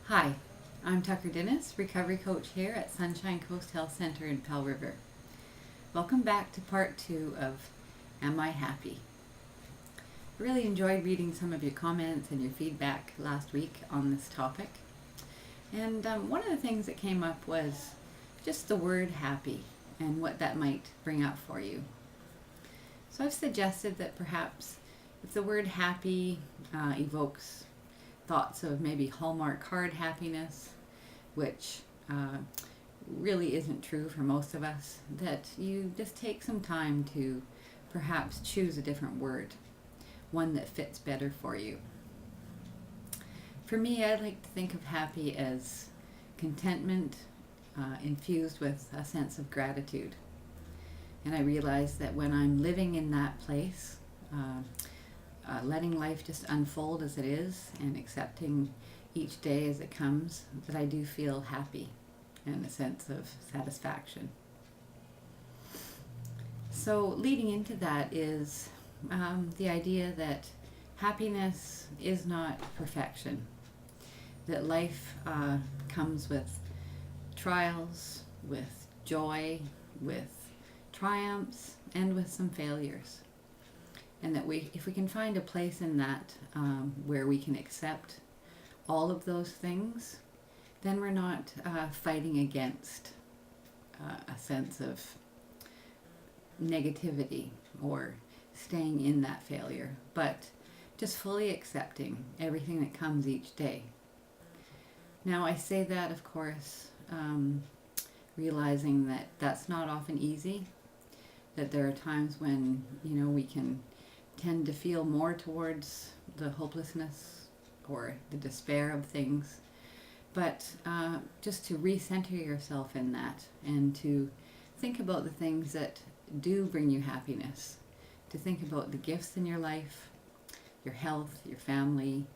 Hi, I'm Tucker Dennis, recovery coach here at Sunshine Coast Health Center in Pell River. Welcome back to part 2 of Am I Happy? I really enjoyed reading some of your comments and your feedback last week on this topic. And one of the things that came up was just the word happy and what that might bring up for you. So I've suggested that perhaps if the word happy evokes thoughts of maybe Hallmark card happiness, which really isn't true for most of us, that you just take some time to perhaps choose a different word, one that fits better for you. For me, I like to think of happy as contentment infused with a sense of gratitude. And I realize that when I'm living in that place, letting life just unfold as it is and accepting each day as it comes, that I do feel happy and a sense of satisfaction. So leading into that is the idea that happiness is not perfection, that life comes with trials, with joy, with triumphs, and with some failures. And that if we can find a place in that where we can accept all of those things, then we're not fighting against a sense of negativity or staying in that failure, but just fully accepting everything that comes each day. Now, I say that, of course, realizing that that's not often easy, that there are times when, we can tend to feel more towards the hopelessness or the despair of things. But just to recenter yourself in that and to think about the things that do bring you happiness, to think about the gifts in your life, your health, your family,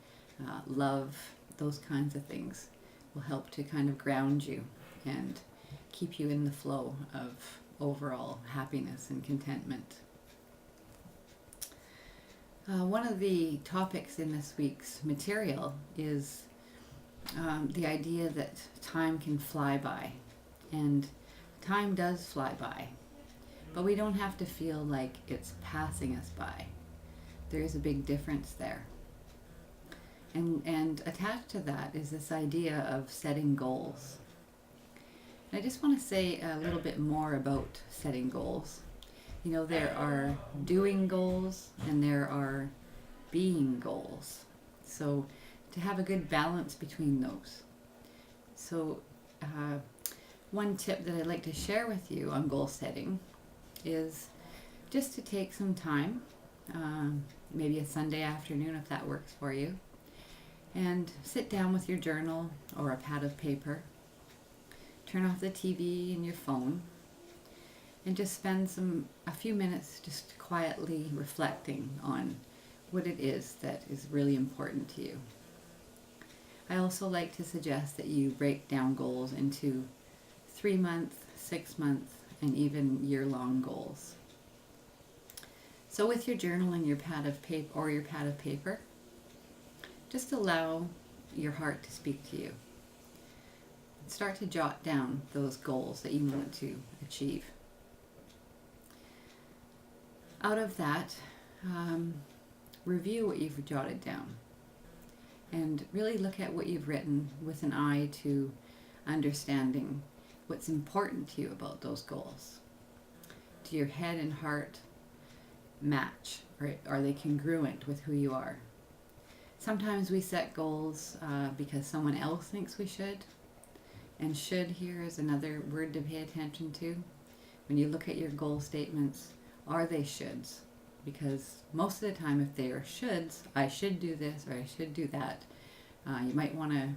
love, those kinds of things will help to kind of ground you and keep you in the flow of overall happiness and contentment. One of the topics in this week's material is the idea that time can fly by. And time does fly by, but we don't have to feel like it's passing us by. There is a big difference there. And attached to that is this idea of setting goals. And I just want to say a little bit more about setting goals. There are doing goals and there are being goals. So to have a good balance between those. So one tip that I'd like to share with you on goal setting is just to take some time, maybe a Sunday afternoon if that works for you, and sit down with your journal or a pad of paper, turn off the TV and your phone, and just spend a few minutes just quietly reflecting on what it is that is really important to you. I also like to suggest that you break down goals into 3-month, 6-month, and even year-long goals. So with your journal and your pad of paper, just allow your heart to speak to you. Start to jot down those goals that you want to achieve. Out of that, review what you've jotted down and really look at what you've written with an eye to understanding what's important to you about those goals. Do your head and heart match? Or are they congruent with who you are? Sometimes we set goals because someone else thinks we should. And should here is another word to pay attention to. When you look at your goal statements, are they shoulds? Because most of the time if they are shoulds, I should do this or I should do that, you might want to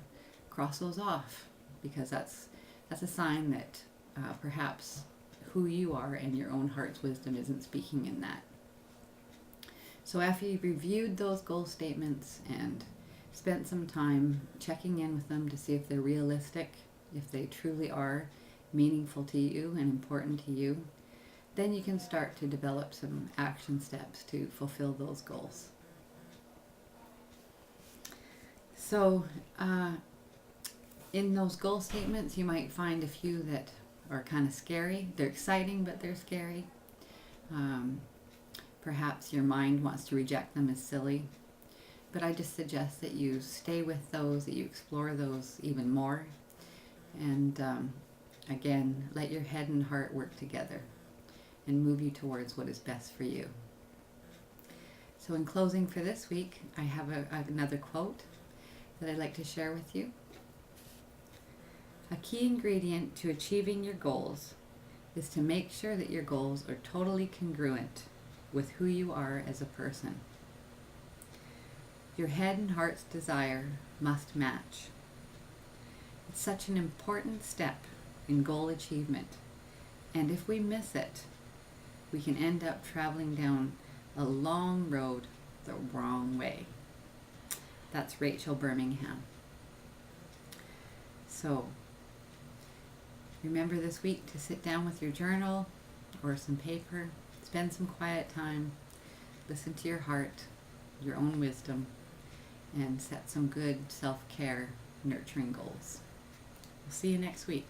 cross those off, because that's a sign that perhaps who you are and your own heart's wisdom isn't speaking in that. So after you've reviewed those goal statements and spent some time checking in with them to see if they're realistic, if they truly are meaningful to you and important to you, then you can start to develop some action steps to fulfill those goals. So In those goal statements, you might find a few that are kind of scary. They're exciting, but they're scary. Um, Perhaps your mind wants to reject them as silly. But I just suggest that you stay with those, that you explore those even more. And again, let your head and heart work together and move you towards what is best for you. So in closing for this week, I have another quote that I'd like to share with you. A key ingredient to achieving your goals is to make sure that your goals are totally congruent with who you are as a person. Your head and heart's desire must match. It's such an important step in goal achievement, and if we miss it, we can end up traveling down a long road the wrong way. That's Rachel Birmingham. So, remember this week to sit down with your journal or some paper, spend some quiet time, listen to your heart, your own wisdom, and set some good self-care, nurturing goals. We'll see you next week.